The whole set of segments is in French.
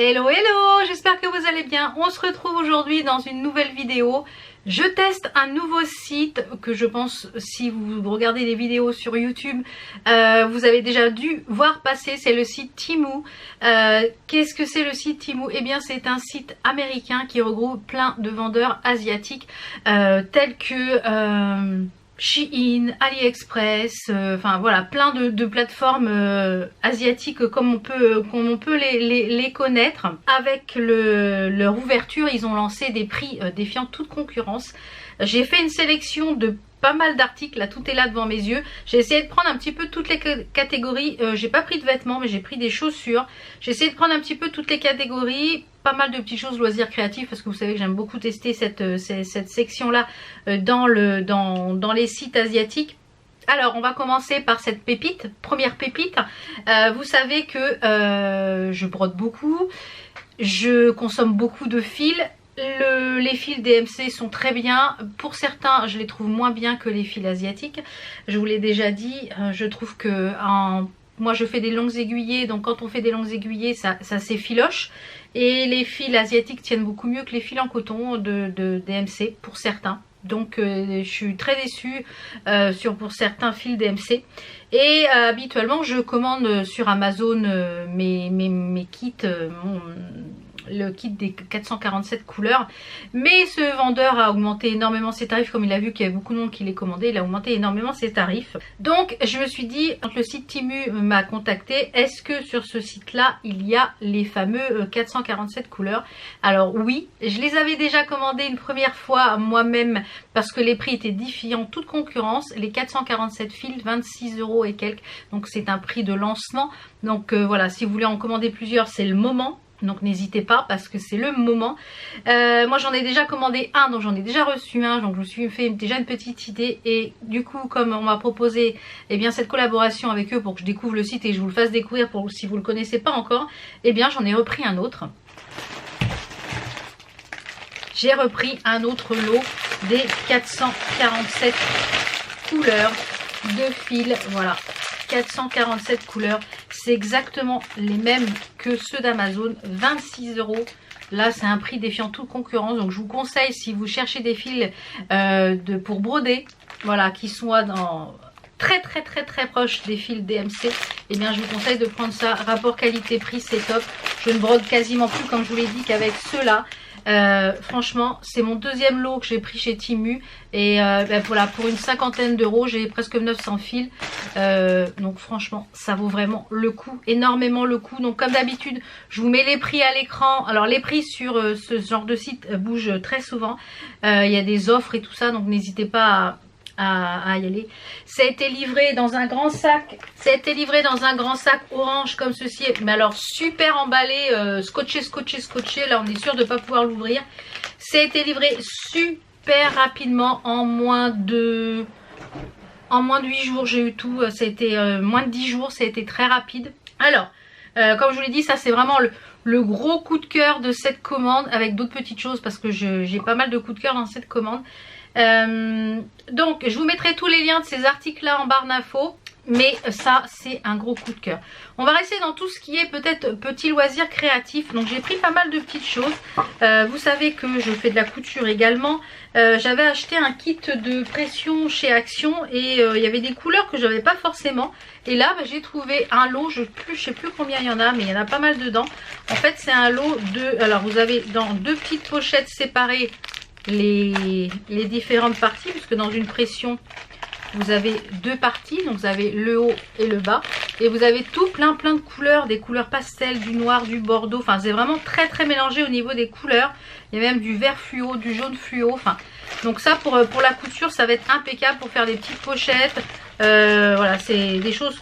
Hello hello, j'espère que vous allez bien. On se retrouve aujourd'hui dans une nouvelle vidéo. Je teste un nouveau site que je pense, si vous regardez des vidéos sur YouTube, vous avez déjà dû voir passer. C'est le site Temu. Qu'est-ce que c'est le site Temu? Eh bien c'est un site américain qui regroupe plein de vendeurs asiatiques tels que Shein, AliExpress, enfin voilà, plein de plateformes asiatiques comme on peut les connaître. Avec leur ouverture, ils ont lancé des prix défiant toute concurrence. J'ai fait une sélection de pas mal d'articles, là tout est là devant mes yeux. J'ai essayé de prendre un petit peu toutes les catégories. J'ai pas pris de vêtements mais j'ai pris des chaussures. J'ai essayé de prendre un petit peu toutes les catégories. Pas mal de petites choses loisirs créatifs parce que vous savez que j'aime beaucoup tester cette section là dans les sites asiatiques. Alors on va commencer par cette pépite, première pépite. Vous savez que je brode beaucoup, je consomme beaucoup de fils. Les fils DMC sont très bien. Pour certains je les trouve moins bien que les fils asiatiques. Je vous l'ai déjà dit, je trouve que moi je fais des longues aiguillées, donc quand on fait des longues aiguillées ça s'effiloche. Et les fils asiatiques tiennent beaucoup mieux que les fils en coton de DMC pour certains. Donc je suis très déçue pour certains fils DMC. Et habituellement je commande sur Amazon mes kits, le kit des 447 couleurs, mais ce vendeur a augmenté énormément ses tarifs. Comme il a vu qu'il y avait beaucoup de monde qui les commandait, il a augmenté énormément ses tarifs. Donc je me suis dit, quand le site Temu m'a contacté, est-ce que sur ce site là il y a les fameux 447 couleurs? Alors oui, je les avais déjà commandés une première fois moi-même parce que les prix étaient défiant toute concurrence. Les 447 fils, 26 € et quelques, donc c'est un prix de lancement. Donc voilà, si vous voulez en commander plusieurs, c'est le moment. Donc n'hésitez pas parce que c'est le moment. Moi j'en ai déjà commandé un, donc j'en ai déjà reçu un, donc je me suis fait déjà une petite idée. Et du coup comme on m'a proposé cette collaboration avec eux pour que je découvre le site et que je vous le fasse découvrir pour si vous ne le connaissez pas encore, j'en ai repris un autre. J'ai repris un autre lot des 447 couleurs de fil, voilà. 447 couleurs, c'est exactement les mêmes que ceux d'Amazon, 26 €. Là c'est un prix défiant toute concurrence, donc je vous conseille, si vous cherchez des fils pour broder, voilà, qui soient dans très proche des fils DMC, je vous conseille de prendre ça. Rapport qualité-prix, c'est top. Je ne brode quasiment plus, comme je vous l'ai dit, qu'avec ceux-là. Franchement c'est mon deuxième lot que j'ai pris chez Temu et voilà, pour une cinquantaine d'euros j'ai presque 900 fils, donc franchement ça vaut vraiment le coup, énormément le coup. Donc comme d'habitude je vous mets les prix à l'écran. Alors les prix sur ce genre de site bougent très souvent, il y a des offres et tout ça, donc n'hésitez pas à y aller. Ça a été livré dans un grand sac. Ça a été livré dans un grand sac orange comme ceci. Mais alors super emballé, scotché. Là on est sûr de ne pas pouvoir l'ouvrir. Ça a été livré super rapidement, en moins de 8 jours j'ai eu tout. Ça a été moins de 10 jours, ça a été très rapide. Alors comme je vous l'ai dit, ça c'est vraiment le gros coup de cœur de cette commande, avec d'autres petites choses parce que j'ai pas mal de coups de cœur dans cette commande. Donc je vous mettrai tous les liens de ces articles là en barre d'infos, mais ça c'est un gros coup de cœur. On va rester dans tout ce qui est peut-être petit loisir créatif. Donc j'ai pris pas mal de petites choses. Vous savez que je fais de la couture également. J'avais acheté un kit de pression chez Action et il y avait des couleurs que j'avais pas forcément. Et là j'ai trouvé un lot, je sais plus combien il y en a, mais il y en a pas mal dedans. En fait c'est un lot de... Alors vous avez dans deux petites pochettes séparées les différentes parties, puisque dans une pression vous avez deux parties, donc vous avez le haut et le bas, et vous avez tout plein de couleurs, des couleurs pastel, du noir, du bordeaux, enfin c'est vraiment très mélangé au niveau des couleurs. Il y a même du vert fluo, du jaune fluo, enfin donc ça pour la couture ça va être impeccable pour faire des petites pochettes. Voilà, c'est des choses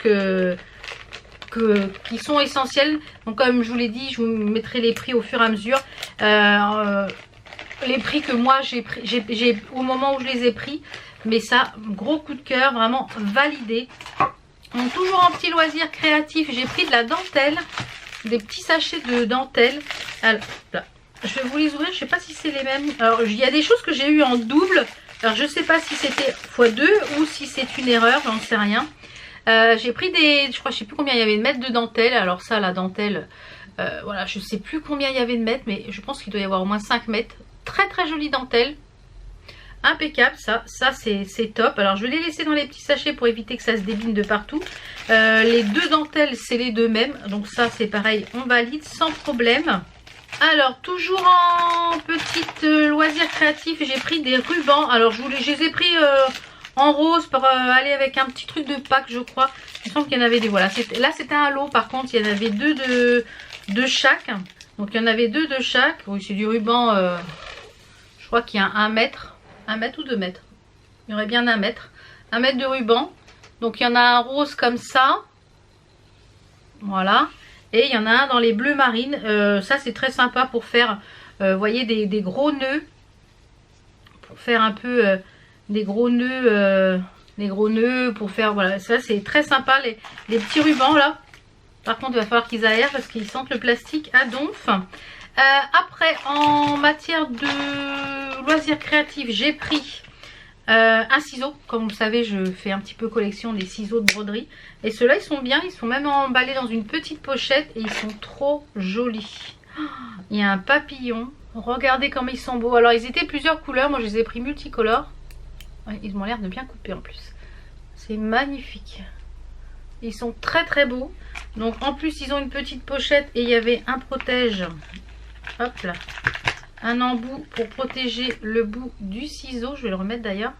qui sont essentielles. Donc comme je vous l'ai dit, je vous mettrai les prix au fur et à mesure. Les prix que moi j'ai au moment où je les ai pris, mais ça, gros coup de cœur, vraiment validé. Donc toujours en petit loisir créatif, j'ai pris de la dentelle, des petits sachets de dentelle. Alors là, je vais vous les ouvrir, je sais pas si c'est les mêmes. Alors il y a des choses que j'ai eu en double, alors je sais pas si c'était x2 ou si c'est une erreur, j'en sais rien. J'ai pris des, je sais plus combien il y avait de mètres de dentelle. Alors ça, la dentelle, Voilà, je sais plus combien il y avait de mètres, mais je pense qu'il doit y avoir au moins 5 mètres. Très très jolie dentelle. Impeccable, ça c'est top. Alors je vais les laisser dans les petits sachets pour éviter que ça se débine de partout. Les deux dentelles, c'est les deux mêmes. Donc ça c'est pareil, on valide sans problème. Alors toujours en petite loisir créatif, j'ai pris des rubans. Alors je les ai pris en rose pour aller avec un petit truc de Pâques, je crois. Il me semble qu'il y en avait des, voilà. Là c'était un lot, par contre il y en avait deux de chaque. Donc il y en avait deux de chaque. Oui, c'est du ruban, je crois qu'il y a 1 mètre. 1 mètre ou 2 mètres. Il y aurait bien 1 mètre. 1 mètre de ruban. Donc il y en a un rose comme ça. Voilà. Et il y en a un dans les bleus marines. Ça c'est très sympa pour faire, vous voyez, des gros nœuds. Pour faire un peu des gros nœuds. Pour faire, voilà. Ça c'est très sympa. Les petits rubans là. Par contre il va falloir qu'ils aèrent parce qu'ils sentent le plastique à donf. Après, en matière de loisirs créatifs, j'ai pris un ciseau. Comme vous le savez, je fais un petit peu collection des ciseaux de broderie. Et ceux-là, ils sont bien. Ils sont même emballés dans une petite pochette. Et ils sont trop jolis. Il y a un papillon. Regardez comme ils sont beaux. Alors, ils étaient plusieurs couleurs. Moi, je les ai pris multicolores. Ouais, ils ont l'air de bien couper en plus. C'est magnifique. Ils sont très très beaux. Donc, en plus, ils ont une petite pochette. Et il y avait un protège. Hop là, un embout pour protéger le bout du ciseau. Je vais le remettre d'ailleurs.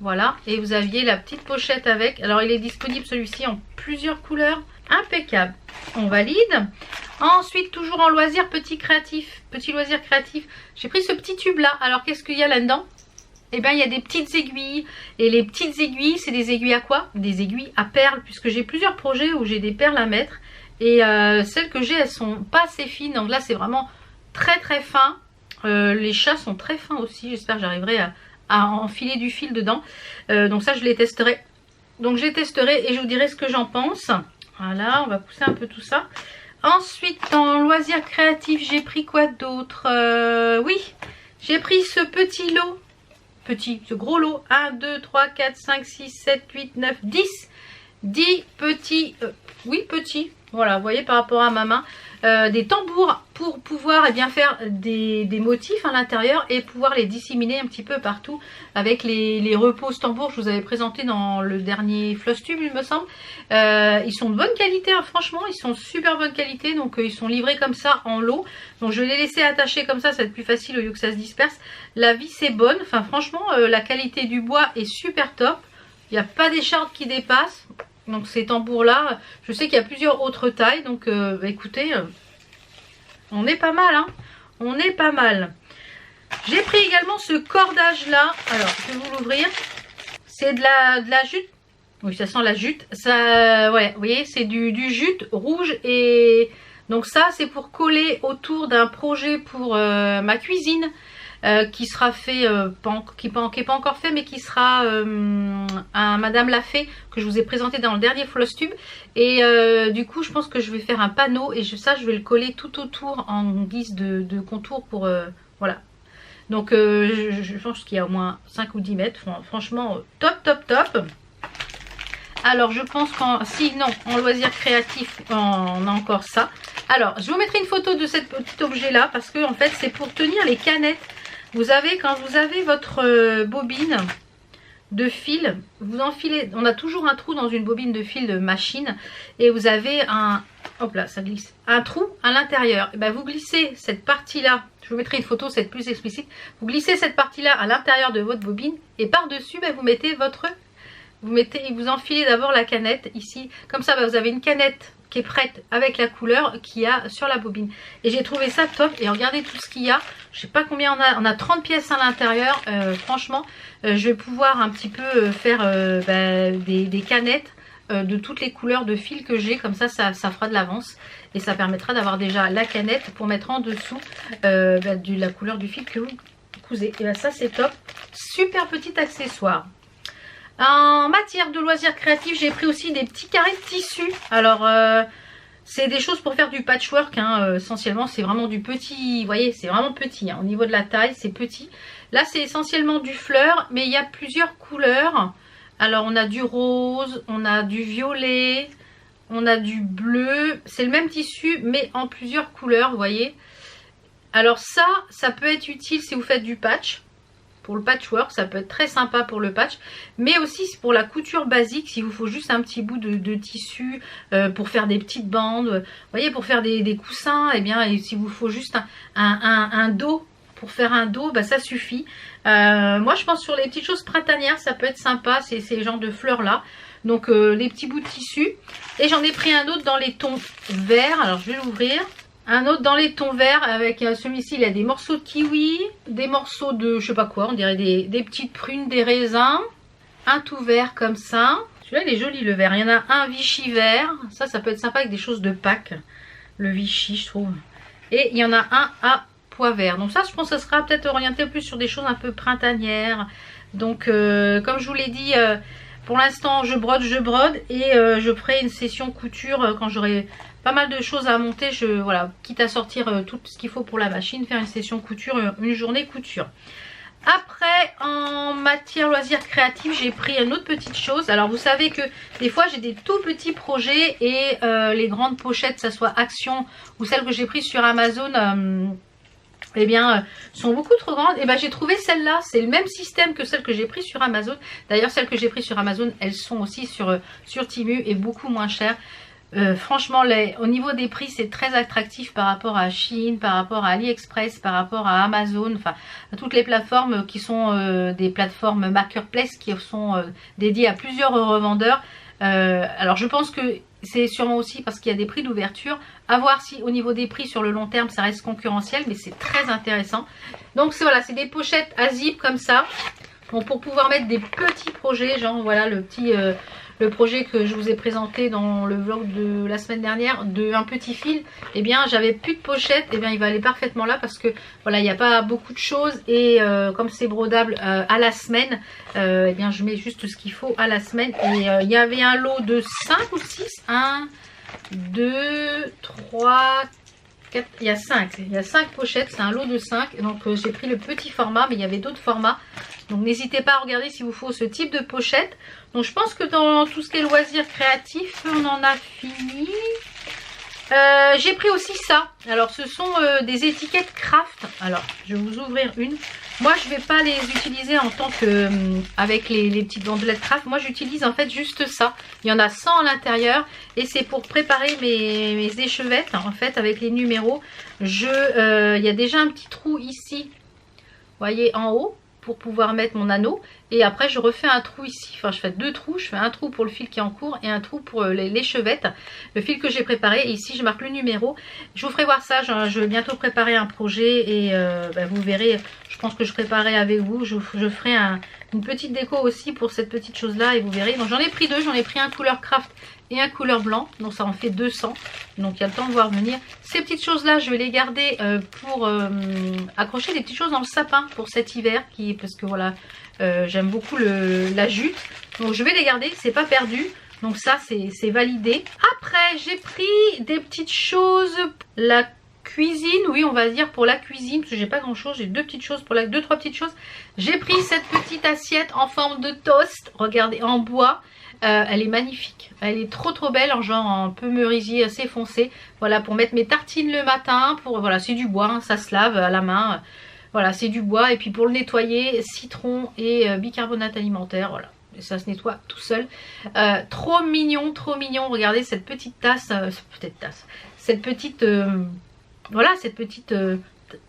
Voilà, et vous aviez la petite pochette avec. Alors il est disponible celui-ci en plusieurs couleurs. Impeccable, on valide. Ensuite, toujours en loisir petit loisir créatif, j'ai pris ce petit tube là. Alors qu'est-ce qu'il y a là-dedans? Eh bien il y a des petites aiguilles. Et les petites aiguilles, c'est des aiguilles à quoi? Des aiguilles à perles, puisque j'ai plusieurs projets où j'ai des perles à mettre. Et celles que j'ai, elles sont pas assez fines. Donc là c'est vraiment très très fin. Les chats sont très fins aussi. J'espère que j'arriverai à enfiler du fil dedans. Donc ça je les testerai. Donc je les testerai et je vous dirai ce que j'en pense. Voilà, on va pousser un peu tout ça. Ensuite en loisirs créatifs, j'ai pris quoi d'autre? Oui, j'ai pris ce petit lot. Ce gros lot. 1, 2, 3, 4, 5, 6, 7, 8, 9, 10. 10 petits. Oui, petits. Voilà, vous voyez par rapport à ma main. Des tambours pour pouvoir faire des motifs à l'intérieur et pouvoir les disséminer un petit peu partout avec les reposes tambours. Je vous avais présenté dans le dernier Flosstube il me semble. Ils sont de bonne qualité, hein, franchement ils sont super bonne qualité. Donc ils sont livrés comme ça en lot. Donc je vais les laisser attacher comme ça va être plus facile au lieu que ça se disperse. La vis est bonne, enfin franchement la qualité du bois est super top. Il n'y a pas d'écharpe qui dépasse. Donc ces tambours là, je sais qu'il y a plusieurs autres tailles. Donc écoutez, on est pas mal, hein. On est pas mal. J'ai pris également ce cordage là. Alors je vais vous l'ouvrir. C'est de la jute. Oui, ça sent la jute. Ça, ouais, vous voyez, c'est du jute rouge. Et donc ça c'est pour coller autour d'un projet pour ma cuisine. Qui sera fait, qui n'est pas encore fait, mais qui sera à Madame l'a fait, que je vous ai présenté dans le dernier Flosstube. Et du coup, je pense que je vais faire un panneau et ça, je vais le coller tout autour en guise de contour pour, voilà. Donc, je pense qu'il y a au moins 5 ou 10 mètres. Franchement, top, top, top. Alors, je pense en loisir créatif, on a encore ça. Alors, je vous mettrai une photo de cet petit objet-là parce que, en fait, c'est pour tenir les canettes. Vous avez, quand vous avez votre bobine de fil, vous enfilez, on a toujours un trou dans une bobine de fil de machine et vous avez un, hop là, ça glisse, un trou à l'intérieur. Et ben vous glissez cette partie-là, je vous mettrai une photo, c'est plus explicite. Vous glissez cette partie-là à l'intérieur de votre bobine et par-dessus, ben, vous mettez vous enfilez d'abord la canette ici, comme ça, ben, vous avez une canette qui est prête avec la couleur qu'il y a sur la bobine. Et j'ai trouvé ça top. Et regardez tout ce qu'il y a. Je sais pas combien on a. On a 30 pièces à l'intérieur. Franchement, je vais pouvoir un petit peu faire des canettes de toutes les couleurs de fil que j'ai. Comme ça fera de l'avance. Et ça permettra d'avoir déjà la canette pour mettre en dessous de la couleur du fil que vous cousez. Et ben ça c'est top. Super petit accessoire. En matière de loisirs créatifs, j'ai pris aussi des petits carrés de tissu. Alors, c'est des choses pour faire du patchwork. Hein. Essentiellement, c'est vraiment du petit. Vous voyez, c'est vraiment petit. Hein. Au niveau de la taille, c'est petit. Là, c'est essentiellement du fleur, mais il y a plusieurs couleurs. Alors, on a du rose, on a du violet, on a du bleu, c'est le même tissu mais en plusieurs couleurs, vous voyez. Alors ça peut être utile si vous faites du patch. Pour le patchwork, ça peut être très sympa pour le patch, mais aussi pour la couture basique, s'il vous faut juste un petit bout de tissu pour faire des petites bandes, vous voyez, pour faire des coussins, et bien, et s'il vous faut juste un dos, pour faire un dos, bah, ça suffit. Moi, je pense sur les petites choses printanières, ça peut être sympa, c'est ces genres de fleurs là. Donc, les petits bouts de tissu. Et j'en ai pris un autre dans les tons verts, alors je vais l'ouvrir. Un autre dans les tons verts avec celui-ci, il a des morceaux de kiwi, des morceaux de je sais pas quoi, on dirait des petites prunes, des raisins. Un tout vert comme ça. Celui-là il est joli le vert. Il y en a un Vichy vert. Ça peut être sympa avec des choses de Pâques. Le Vichy je trouve. Et il y en a un à pois vert. Donc ça je pense que ça sera peut-être orienté plus sur des choses un peu printanières. Donc comme je vous l'ai dit, pour l'instant je brode et je ferai une session couture quand j'aurai pas mal de choses à monter. Voilà, quitte à sortir tout ce qu'il faut pour la machine, faire une session couture, une journée couture. Après, en matière loisirs créatifs, j'ai pris une autre petite chose. Alors vous savez que des fois j'ai des tout petits projets et les grandes pochettes, que ce soit Action ou celles que j'ai prises sur Amazon, eh bien sont beaucoup trop grandes. Et ben j'ai trouvé celle-là, c'est le même système que celle que j'ai prise sur Amazon. D'ailleurs celles que j'ai prises sur Amazon, elles sont aussi sur Temu et beaucoup moins chères. Franchement au niveau des prix c'est très attractif par rapport à Shein, par rapport à AliExpress, par rapport à Amazon, enfin à toutes les plateformes qui sont des plateformes marketplace qui sont dédiées à plusieurs revendeurs. Alors je pense que c'est sûrement aussi parce qu'il y a des prix d'ouverture, à voir si au niveau des prix sur le long terme ça reste concurrentiel, mais c'est très intéressant. Donc voilà, c'est des pochettes à zip comme ça, bon, pour pouvoir mettre des petits projets, genre voilà le projet que je vous ai présenté dans le vlog de la semaine dernière de un petit fil. Et eh bien j'avais plus de pochette, et eh bien il va aller parfaitement là parce que voilà, il n'y a pas beaucoup de choses et comme c'est brodable à la semaine, et eh bien je mets juste ce qu'il faut à la semaine. Et il y avait un lot de 5 ou 6, 1, 2, 3, 4, il y a 5 pochettes, c'est un lot de 5. Donc j'ai pris le petit format, mais il y avait d'autres formats. Donc n'hésitez pas à regarder s'il vous faut ce type de pochette. Donc je pense que dans tout ce qui est loisirs créatifs, on en a fini. J'ai pris aussi ça. Alors ce sont des étiquettes craft. Alors je vais vous ouvrir une. Moi je ne vais pas les utiliser en tant que avec les petites bandelettes craft. Moi j'utilise en fait juste ça. Il y en a 100 à l'intérieur et c'est pour préparer mes échevettes en fait avec les numéros. Il y a déjà un petit trou ici, vous voyez, en haut, pour pouvoir mettre mon anneau. Et après je refais un trou ici, enfin je fais 2 trous, je fais un trou pour le fil qui est en cours et un trou pour l'échevette, le fil que j'ai préparé. Et ici je marque le numéro. Je vous ferai voir ça, je vais bientôt préparer un projet et vous verrez, je pense que je préparerai avec vous, je ferai une petite déco aussi pour cette petite chose là et vous verrez. Donc j'en ai pris 2, j'en ai pris un couleur craft et un couleur blanc, donc ça en fait 200, donc il y a le temps de voir venir. Ces petites choses là je vais les garder pour accrocher des petites choses dans le sapin pour cet hiver, parce que voilà, j'aime beaucoup la jute, donc je vais les garder, c'est pas perdu. Donc ça c'est validé. Après j'ai pris des petites choses, la cuisine, oui on va dire pour la cuisine, parce que j'ai pas grand chose, j'ai deux petites choses, pour deux trois petites choses. J'ai pris cette petite assiette en forme de toast, regardez, en bois. Elle est magnifique, elle est trop belle, en genre un peu merisier assez foncé. Voilà, pour mettre mes tartines le matin, voilà, c'est du bois, hein, ça se lave à la main. Voilà, c'est du bois. Et puis pour le nettoyer, citron et bicarbonate alimentaire, voilà. Et ça se nettoie tout seul. Trop mignon, trop mignon. Regardez cette petite tasse, cette petite voilà, cette petite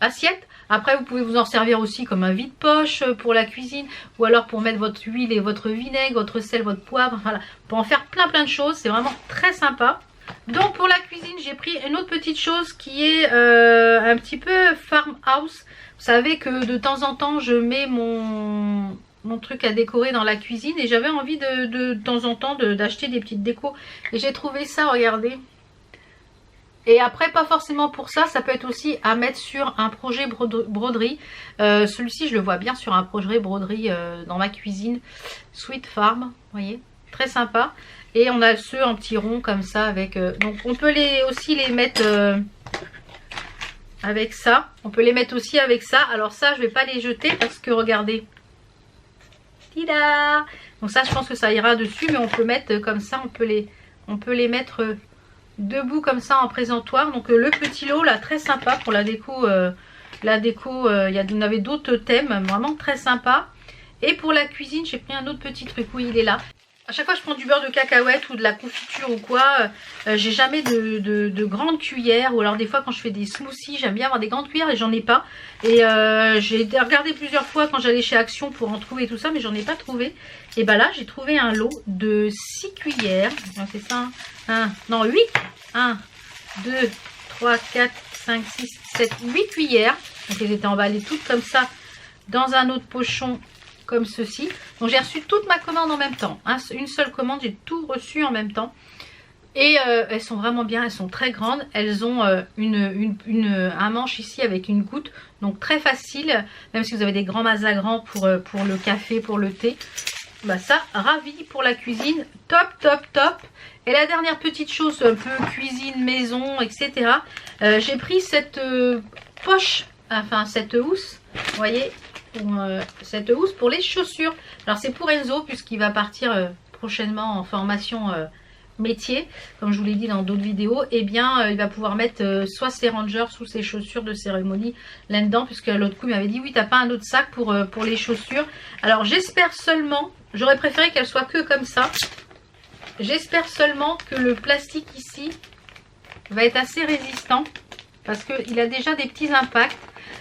assiette. Après vous pouvez vous en servir aussi comme un vide-poche pour la cuisine, ou alors pour mettre votre huile et votre vinaigre, votre sel, votre poivre, voilà, pour en faire plein de choses. C'est vraiment très sympa. Donc pour la cuisine j'ai pris une autre petite chose qui est un petit peu farmhouse. Vous savez que de temps en temps je mets mon truc à décorer dans la cuisine et j'avais envie de temps en temps d'acheter des petites décos et j'ai trouvé ça, regardez. Et après pas forcément pour ça, ça peut être aussi à mettre sur un projet broderie. Celui-ci je le vois bien sur un projet broderie dans ma cuisine. Sweet Farm, vous voyez, très sympa. Et on a ceux en petits ronds comme ça avec... donc on peut aussi les mettre avec ça. On peut les mettre aussi avec ça. Alors ça je vais pas les jeter parce que regardez. Tida! Donc ça je pense que ça ira dessus, mais on peut mettre comme ça, on peut les... On peut les mettre debout comme ça en présentoir. Donc le petit lot là, très sympa pour la déco. Il y en avait d'autres thèmes, vraiment très sympa. Et pour la cuisine, j'ai pris un autre petit truc. Oui, il est là. À chaque fois je prends du beurre de cacahuète ou de la confiture ou quoi, j'ai jamais de grandes cuillères. Ou alors des fois quand je fais des smoothies, j'aime bien avoir des grandes cuillères et j'en ai pas. Et j'ai regardé plusieurs fois quand j'allais chez Action pour en trouver tout ça, mais j'en ai pas trouvé. Et bah là j'ai trouvé un lot de 6 cuillères. C'est ça, 8. 1, 2, 3, 4, 5, 6, 7, 8 cuillères. Donc elles étaient emballées toutes comme ça dans un autre pochon comme ceci. Donc j'ai reçu toute ma commande en même temps, hein, une seule commande, j'ai tout reçu en même temps. Et elles sont vraiment bien, elles sont très grandes. Elles ont un manche ici avec une goutte, donc très facile. Même si vous avez des grands mazagrans pour le café, pour le thé, bah ça, ravi pour la cuisine, top top top. Et la dernière petite chose, un peu cuisine, maison, etc. J'ai pris cette poche, enfin cette housse, vous voyez, cette housse pour les chaussures. Alors c'est pour Enzo puisqu'il va partir prochainement en formation métier, comme je vous l'ai dit dans d'autres vidéos. Et bien il va pouvoir mettre soit ses rangers ou ses chaussures de cérémonie là-dedans, puisque l'autre coup il m'avait dit oui, t'as pas un autre sac pour les chaussures. Alors j'espère seulement, j'aurais préféré qu'elle soit que comme ça. J'espère seulement que le plastique ici va être assez résistant, parce qu'il a déjà des petits impacts.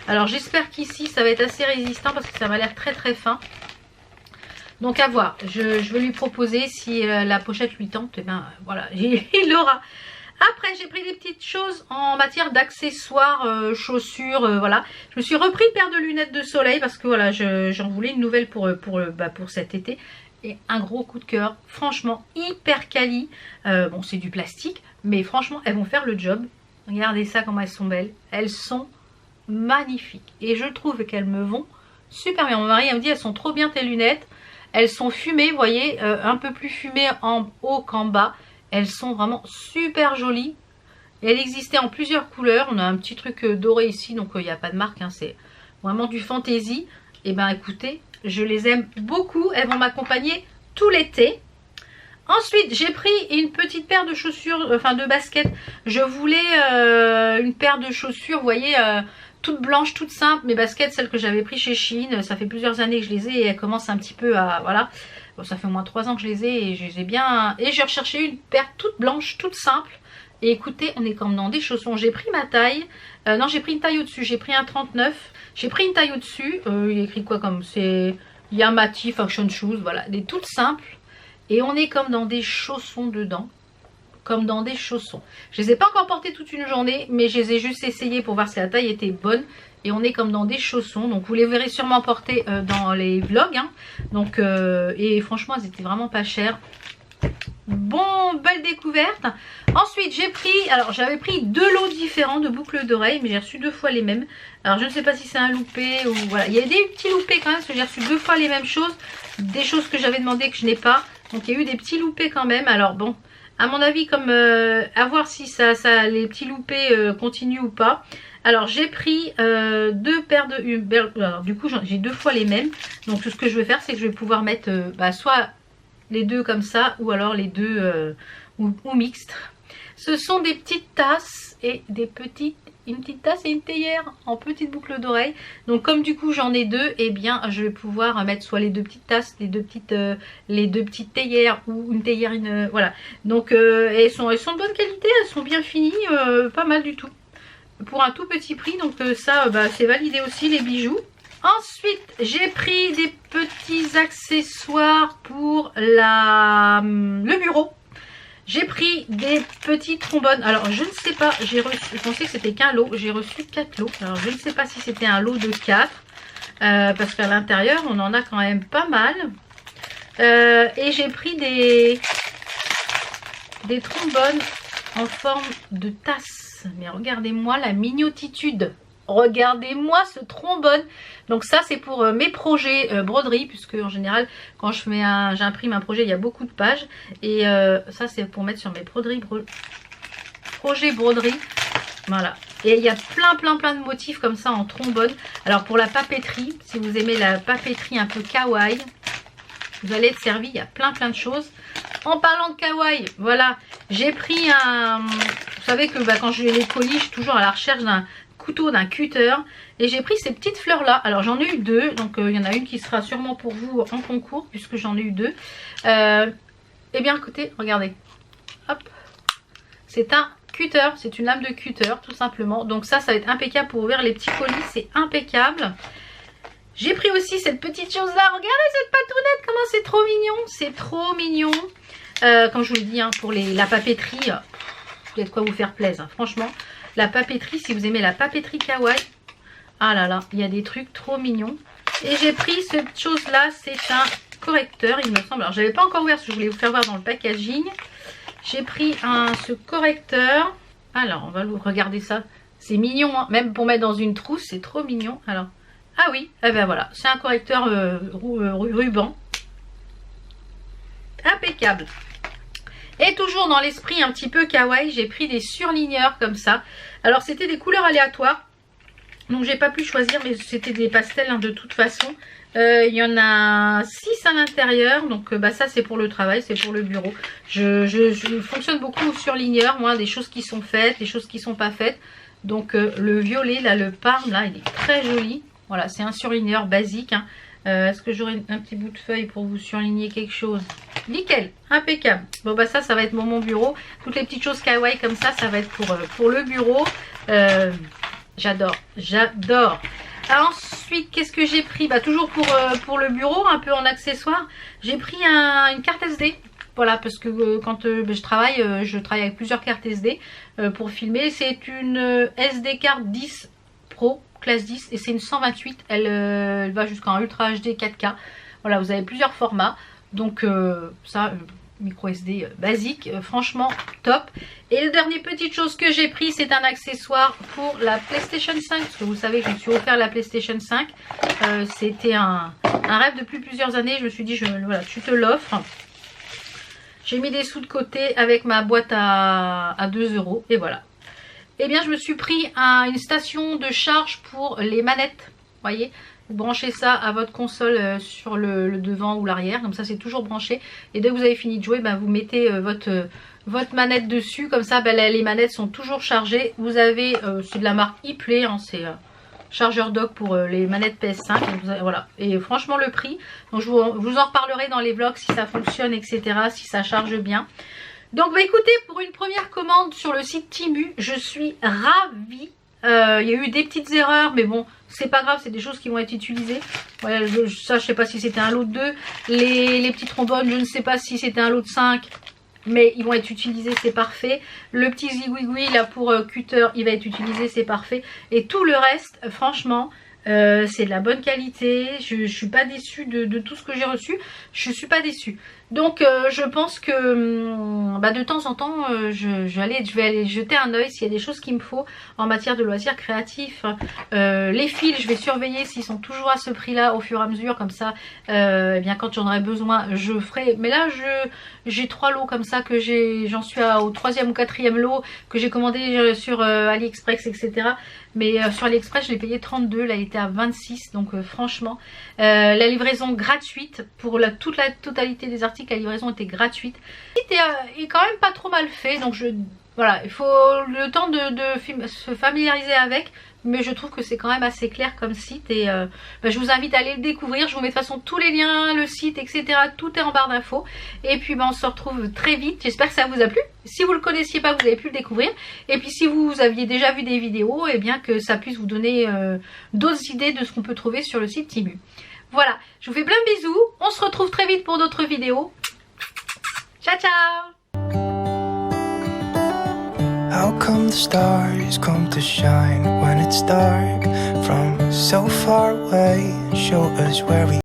Alors j'espère qu'ici ça va être assez résistant, parce que ça m'a l'air très très fin. Donc à voir, je vais lui proposer si la pochette lui tente, et ben voilà, il l'aura. Après j'ai pris des petites choses en matière d'accessoires, chaussures, voilà. Je me suis repris une paire de lunettes de soleil, parce que voilà, j'en voulais une nouvelle pour cet été. Et un gros coup de cœur, franchement hyper quali. Bon c'est du plastique, mais franchement elles vont faire le job. Regardez ça comment elles sont belles, elles sont magnifiques. Et je trouve qu'elles me vont super bien. Mon mari elle me dit elles sont trop bien tes lunettes. Elles sont fumées, vous voyez, un peu plus fumées en haut qu'en bas. Elles sont vraiment super jolies. Et elles existaient en plusieurs couleurs. On a un petit truc doré ici, donc il n'y a pas de marque, hein, c'est vraiment du fantaisie. Et ben écoutez, je les aime beaucoup. Elles vont m'accompagner tout l'été. Ensuite, j'ai pris une petite paire de chaussures, enfin de baskets. Je voulais une paire de chaussures, vous voyez, toutes blanches, toutes simples. Mes baskets, celles que j'avais pris chez Shein, ça fait plusieurs années que je les ai et elles commencent un petit peu à... Voilà. Bon, ça fait au moins 3 ans que je les ai et je les ai bien... Et j'ai recherché une paire toute blanche, toute simple. Et écoutez, on est comme dans des chaussons. J'ai pris ma taille. Non, j'ai pris une taille au-dessus. J'ai pris un 39. J'ai pris une taille au-dessus. Il est écrit quoi comme... C'est Yamati Fashion Shoes. Voilà, des toutes simples. Et on est comme dans des chaussons dedans. Comme dans des chaussons. Je les ai pas encore portés toute une journée, mais je les ai juste essayés pour voir si la taille était bonne. Et on est comme dans des chaussons. Donc vous les verrez sûrement porter dans les vlogs. Hein. Donc, et franchement, elles étaient vraiment pas chères. Bon, belle découverte. Ensuite, j'ai pris... Alors, j'avais pris 2 lots différents de boucles d'oreilles, mais j'ai reçu 2 fois les mêmes. Alors, je ne sais pas si c'est un loupé ou... Voilà, il y a des petits loupés quand même, parce que j'ai reçu 2 fois les mêmes choses. Des choses que j'avais demandé que je n'ai pas. Donc, il y a eu des petits loupés quand même. Alors, bon... À mon avis, comme à voir si les petits loupés continuent ou pas. Alors j'ai pris 2 paires de... Alors, du coup j'ai 2 fois les mêmes. Donc ce que je vais faire, c'est que je vais pouvoir mettre soit les 2 comme ça, ou alors les 2 ou mixtes. Ce sont des petites tasses et une petite tasse et une théière en petite boucle d'oreille. Donc comme du coup j'en ai 2, et bien je vais pouvoir mettre soit les 2 petites tasses, les deux petites théières, ou une théière, voilà. Donc elles sont de bonne qualité, elles sont bien finies, pas mal du tout. Pour un tout petit prix, donc ça c'est validé aussi, les bijoux. Ensuite j'ai pris des petits accessoires pour le bureau. J'ai pris des petits trombones. Alors je ne sais pas, j'ai reçu, je pensais que c'était qu'un lot. J'ai reçu 4 lots. Alors je ne sais pas si c'était un lot de 4. Parce qu'à l'intérieur on en a quand même pas mal. Et j'ai pris des trombones en forme de tasse. Mais regardez-moi la mignotitude. Regardez-moi ce trombone. Donc ça c'est pour mes projets broderie, puisque en général quand j'imprime un projet, il y a beaucoup de pages. Et ça c'est pour mettre sur mes projets broderie. Voilà. Et il y a plein de motifs comme ça en trombone. Alors pour la papeterie, si vous aimez la papeterie un peu kawaii, vous allez être servi. Il y a plein de choses. En parlant de kawaii, voilà, j'ai pris un... Vous savez que quand je les colis, je suis toujours à la recherche d'un couteau, d'un cutter. Et j'ai pris ces petites fleurs là. Alors j'en ai eu deux, donc il y en a une qui sera sûrement pour vous en concours, puisque j'en ai eu deux. Et bien écoutez, regardez. Hop. C'est un cutter, c'est une lame de cutter tout simplement. Donc ça va être impeccable pour ouvrir les petits colis, c'est impeccable. J'ai pris aussi cette petite chose là, regardez cette patounette, comment c'est trop mignon. C'est trop mignon. Comme je vous le dis, hein, pour la papeterie, il y a de quoi vous faire plaisir. Franchement, la papeterie, si vous aimez la papeterie kawaii, ah là là, il y a des trucs trop mignons. Et j'ai pris cette chose là, c'est un correcteur, il me semble. Alors, je n'avais pas encore ouvert, parce que je voulais vous faire voir dans le packaging. J'ai pris ce correcteur. Alors, on va regarder ça. C'est mignon, hein. Même pour mettre dans une trousse, c'est trop mignon. Alors, ah oui, eh ben voilà, c'est un correcteur ruban. Impeccable. Et toujours dans l'esprit un petit peu kawaii, j'ai pris des surligneurs comme ça. Alors, c'était des couleurs aléatoires. Donc, j'ai pas pu choisir, mais c'était des pastels hein, de toute façon. Il y en a 6 à l'intérieur. Donc, ça, c'est pour le travail, c'est pour le bureau. Je fonctionne beaucoup au surligneur, moi, des choses qui sont faites, des choses qui sont pas faites. Donc, le violet, là, le parme, là, il est très joli. Voilà, c'est un surligneur basique. Hein. Est-ce que j'aurai un petit bout de feuille pour vous surligner quelque chose? Nickel, impeccable. Bon, ça va être mon bureau. Toutes les petites choses kawaii comme ça va être pour le bureau. J'adore, j'adore. Ensuite, qu'est-ce que j'ai pris? Toujours pour le bureau, un peu en accessoire. J'ai pris une carte SD. Voilà, parce que quand je travaille avec plusieurs cartes SD pour filmer. C'est une SD card 10 Pro, classe 10, et c'est une 128. Elle va jusqu'en Ultra HD 4K. Voilà, vous avez plusieurs formats. Donc micro SD basique, franchement top. Et le dernier petite chose que j'ai pris, c'est un accessoire pour la PlayStation 5, parce que vous savez que je me suis offert la PlayStation 5. C'était un rêve depuis plusieurs années. Je me suis dit, voilà, tu te l'offres. J'ai mis des sous de côté avec ma boîte à 2 € et voilà. Et bien, je me suis pris une station de charge pour les manettes, vous voyez. Vous branchez ça à votre console sur le devant ou l'arrière, comme ça c'est toujours branché. Et dès que vous avez fini de jouer, vous mettez votre manette dessus, comme ça les manettes sont toujours chargées. Vous avez, c'est de la marque ePlay, hein, c'est chargeur dock pour les manettes PS5. Voilà, et franchement le prix, donc je vous en reparlerai dans les vlogs si ça fonctionne, etc., si ça charge bien. Donc écoutez, pour une première commande sur le site Temu, je suis ravie. Il y a eu des petites erreurs, mais bon, c'est pas grave, c'est des choses qui vont être utilisées. Voilà, ça, je sais pas si c'était un lot de 2. Les petits trombones, je ne sais pas si c'était un lot de 5. Mais ils vont être utilisés, c'est parfait. Le petit zigouigoui là pour cutter, il va être utilisé, c'est parfait. Et tout le reste, franchement, c'est de la bonne qualité. Je suis pas déçue de tout ce que j'ai reçu. Je suis pas déçue. Donc je pense que de temps en temps je vais aller jeter un oeil s'il y a des choses qu'il me faut en matière de loisirs créatifs. Les fils, je vais surveiller s'ils sont toujours à ce prix là au fur et à mesure, comme ça eh bien quand j'en aurai besoin je ferai. Mais là j'ai 3 lots comme ça, que j'en suis au 3e ou 4e lot que j'ai commandé sur AliExpress, etc. Mais sur AliExpress je l'ai payé 32, là il était à 26. Donc franchement la livraison gratuite pour toute la totalité des articles, la livraison était gratuite. Le site est quand même pas trop mal fait, donc voilà, il faut le temps de se familiariser avec, mais je trouve que c'est quand même assez clair comme site. Et je vous invite à aller le découvrir. Je vous mets de toute façon tous les liens, le site, etc. Tout est en barre d'infos. Et puis on se retrouve très vite. J'espère que ça vous a plu. Si vous ne le connaissiez pas, vous avez pu le découvrir. Et puis si vous aviez déjà vu des vidéos, et bien que ça puisse vous donner d'autres idées de ce qu'on peut trouver sur le site Temu. Voilà, je vous fais plein de bisous. On se retrouve très vite pour d'autres vidéos. Ciao, ciao! How come the stars come to shine when it's dark from so far away and show us where we